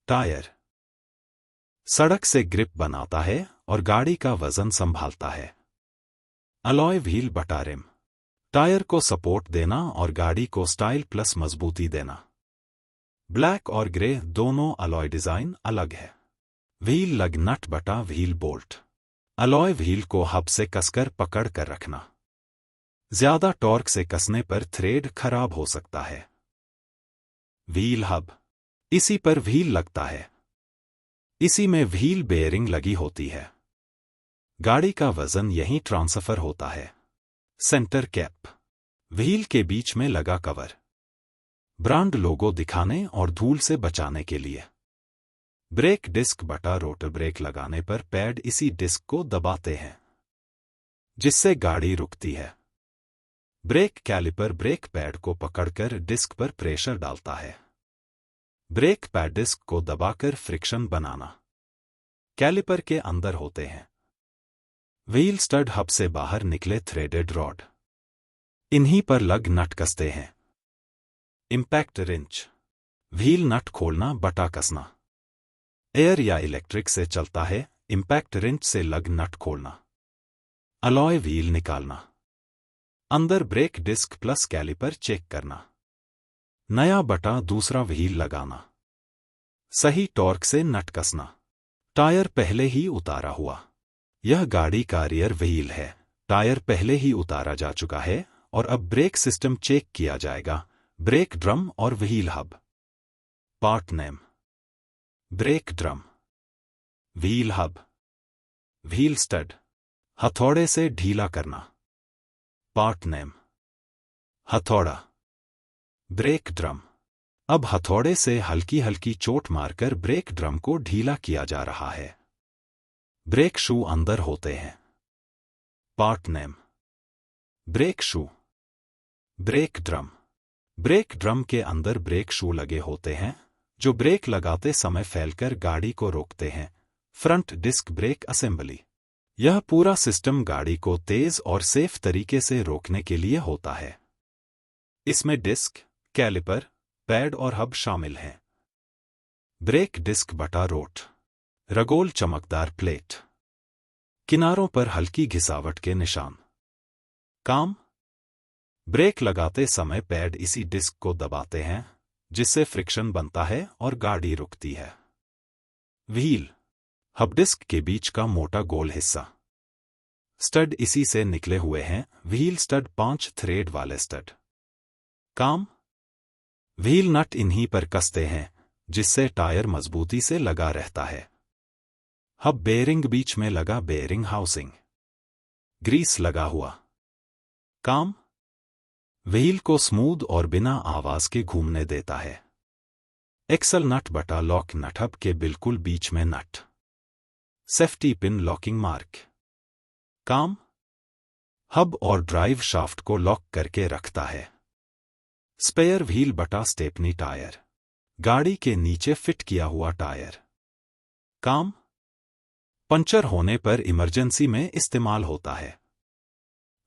Tyre सड़क से grip बनाता है और गाड़ी का वजन संभालता है। अलॉय व्हील बटा रिम टायर को सपोर्ट देना और गाड़ी को स्टाइल प्लस मजबूती देना। ब्लैक और ग्रे दोनों अलॉय डिजाइन अलग है। व्हील लग नट बटा व्हील बोल्ट अलॉय व्हील को हब से कसकर पकड़ कर रखना। ज्यादा टॉर्क से कसने पर थ्रेड खराब हो सकता है। व्हील हब इसी पर व्हील लगता है। इसी में व्हील बेयरिंग लगी होती है। गाड़ी का वजन यहीं ट्रांसफर होता है। सेंटर कैप व्हील के बीच में लगा कवर ब्रांड लोगो दिखाने और धूल से बचाने के लिए। ब्रेक डिस्क बटा रोटर ब्रेक लगाने पर पैड इसी डिस्क को दबाते हैं जिससे गाड़ी रुकती है। ब्रेक कैलिपर ब्रेक पैड को पकड़कर डिस्क पर प्रेशर डालता है। ब्रेक पैड डिस्क को दबाकर फ्रिक्शन बनाना कैलिपर के अंदर होते हैं। व्हील स्टड हब से बाहर निकले थ्रेडेड रॉड इन्हीं पर लग नट कसते हैं। इंपैक्ट रिंच व्हील नट खोलना बटा कसना। एयर या इलेक्ट्रिक से चलता है। इंपैक्ट रिंच से लग नट खोलना। अलॉय व्हील निकालना। अंदर brake disc plus calliper check करना। नया बटा दूसरा व्हील लगाना। सही टॉर्क से नट कसना। टायर पहले ही उतारा हुआ। यह गाड़ी का रियर व्हील है। टायर पहले ही उतारा जा चुका है और अब ब्रेक सिस्टम चेक किया जाएगा। ब्रेक ड्रम और wheel hub. Part name break drum wheel hub wheel stud हथौड़े से ढीला करना। पार्ट नेम हथौड़ा ब्रेक ड्रम अब हथौड़े से हल्की हल्की चोट मारकर ब्रेक ड्रम को ढीला किया जा रहा है। ब्रेक शू अंदर होते हैं। Part name brake shoe break drum brake drum के अंदर ब्रेक शू लगे होते हैं जो ब्रेक लगाते समय फैलकर गाड़ी को रोकते हैं। फ्रंट डिस्क ब्रेक असेंबली यह पूरा सिस्टम गाड़ी को तेज और सेफ तरीके से रोकने के लिए होता है। इसमें डिस्क कैलिपर पैड और हब शामिल हैं। ब्रेक डिस्क बटा रोट रगोल चमकदार प्लेट किनारों पर हल्की घिसावट के निशान। काम ब्रेक लगाते समय पैड इसी डिस्क को दबाते हैं जिससे फ्रिक्शन बनता है और गाड़ी रुकती है। व्हील हब डिस्क के बीच का मोटा गोल हिस्सा। स्टड इसी से निकले हुए हैं। व्हील स्टड 5 थ्रेड वाले स्टड। काम व्हील नट इन्हीं पर कसते हैं जिससे टायर मजबूती से लगा रहता है। हब बेयरिंग बीच में लगा बेयरिंग हाउसिंग। ग्रीस लगा हुआ। काम व्हील को स्मूथ और बिना आवाज के घूमने देता है। एक्सल नट बटा लॉक नट हब के बिल्कुल बीच में nut. Safety pin locking mark. काम हब और ड्राइव शाफ्ट को लॉक करके रखता है। स्पेयर व्हील बटा स्टेपनी टायर गाड़ी के नीचे फिट किया हुआ टायर। काम पंचर होने पर इमरजेंसी में इस्तेमाल होता है।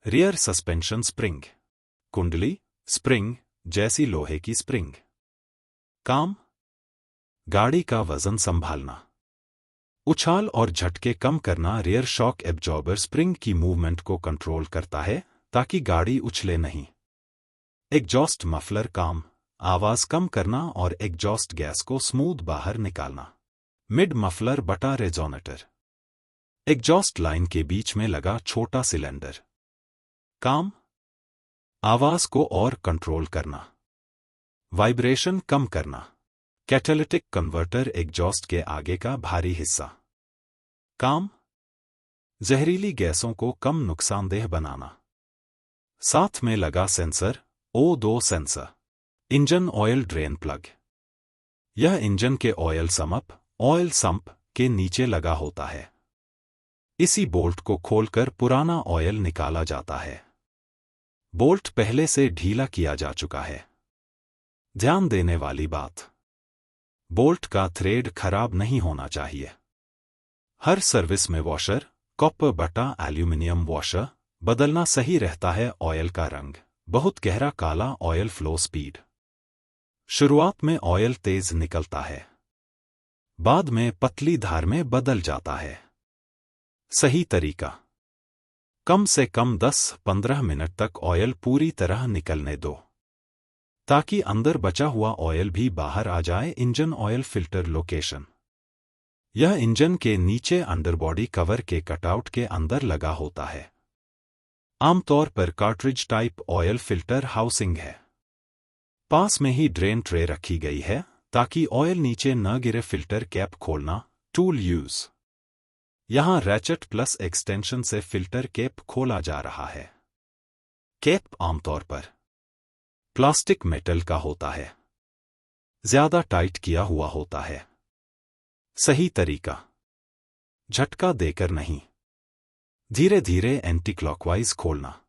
रियर सस्पेंशन स्प्रिंग कुंडली स्प्रिंग जैसी लोहे की स्प्रिंग। काम गाड़ी का वजन संभालना। उछाल और झटके कम करना। रियर शॉक एब्जॉर्बर स्प्रिंग की मूवमेंट को कंट्रोल करता है ताकि गाड़ी उछले नहीं। एग्जॉस्ट मफलर काम आवाज कम करना और एग्जॉस्ट गैस को स्मूथ बाहर निकालना। मिड मफलर बटा रेजोनेटर एग्जॉस्ट लाइन के बीच में लगा छोटा सिलेंडर। काम आवाज को और कंट्रोल करना। वाइब्रेशन कम करना। कैटालिटिक कन्वर्टर एग्जॉस्ट के आगे का भारी हिस्सा। काम जहरीली गैसों को कम नुकसानदेह बनाना। साथ में लगा sensor O2 sensor. Engine oil drain plug यह इंजन के ऑयल सम्प के नीचे लगा होता है। इसी बोल्ट को खोलकर पुराना ऑयल निकाला जाता है। बोल्ट पहले से ढीला किया जा चुका है। ध्यान देने वाली बात बोल्ट का थ्रेड खराब नहीं होना चाहिए। हर सर्विस में वॉशर कॉपर बटा एल्यूमिनियम वॉशर बदलना सही रहता है। ऑयल का रंग बहुत गहरा काला ऑयल फ्लो स्पीड शुरुआत में ऑयल तेज निकलता है। बाद में पतली धार में बदल जाता है। सही तरीका, कम से कम 10-15 मिनट तक ऑयल पूरी तरह निकलने दो, ताकि अंदर बचा हुआ ऑयल भी बाहर आ जाए। इंजन ऑयल फिल्टर लोकेशन, यह इंजन के नीचे अंडरबॉडी कवर के कटआउट के अंदर लगा होता है। आमतौर पर cartridge type oil filter housing है। पास में ही ड्रेन ट्रे रखी गई है ताकि ऑयल नीचे न गिरे। फिल्टर कैप खोलना, टूल यूज, यहां रैचेट प्लस एक्सटेंशन से फिल्टर कैप खोला जा रहा है। कैप आमतौर पर प्लास्टिक मेटल का होता है, ज्यादा टाइट किया हुआ होता है। सही तरीका, झटका देकर नहीं, धीरे धीरे एंटी क्लॉकवाइज खोलना।